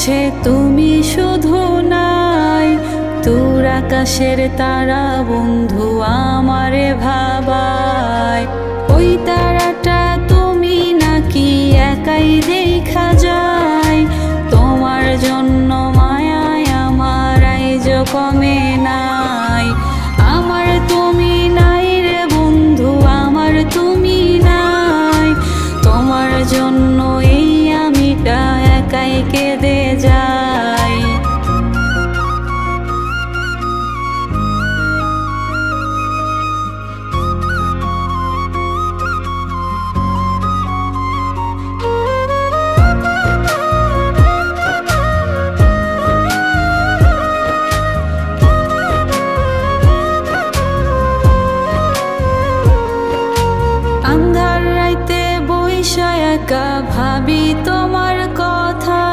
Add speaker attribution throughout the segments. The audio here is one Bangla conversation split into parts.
Speaker 1: কাছে তুমি শুধু নাই, দূর আকাশের তারা বন্ধু আমারে ভাবায়। ওই তারাটা তুমি নাকি একাই দেখা যায়, তোমার জন্য মায়ায় আমার আইজ কমে নাই। আমার তুমি নাই রে বন্ধু, আমার তুমি নাই, তোমার জন্য এই আমিটা একাই কেঁদে যাই। আন্ধার রাইতে বইসা একা ভাবি তোমার কথা,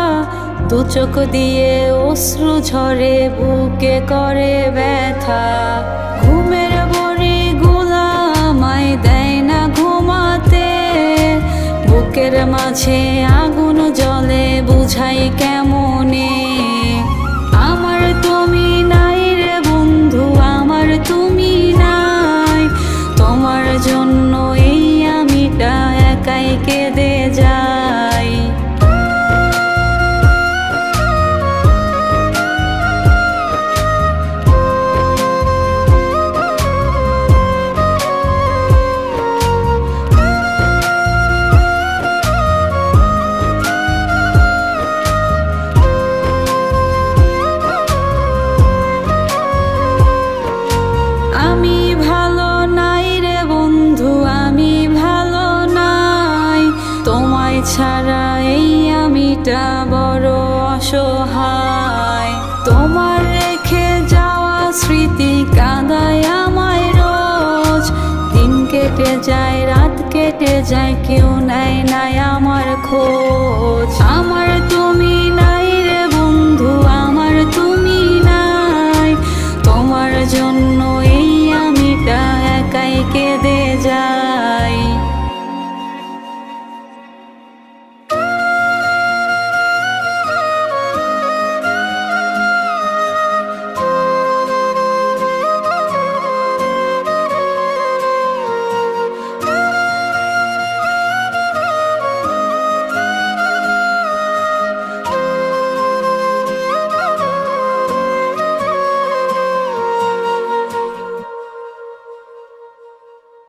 Speaker 1: দু চোখ দিয়ে অশ্রু ঝরে বুকে করে ব্যথা। ঘুমের বড়ি গুলা আমায় দেয় না ঘুমাতে, বুকের মাঝে আগুন জ্বলে বুঝাই কেমনে। আমার তুমি নাই রে বন্ধু, আমার তুমি নাই, তোমার জন্য এই আমিটা একাই কেঁদে যাই। আমি ভালো নাই রে বন্ধু, আমি ভালো নাই, তোমায় ছাড়া এই আমিটা বড় অসহায়। তোমার রেখে যাওয়া স্মৃতি কাঁদায় আমায় রোজ, দিন কেটে যায় রাত কেটে যায়, কেউ নেয় নাই আমার খোঁজ। আমার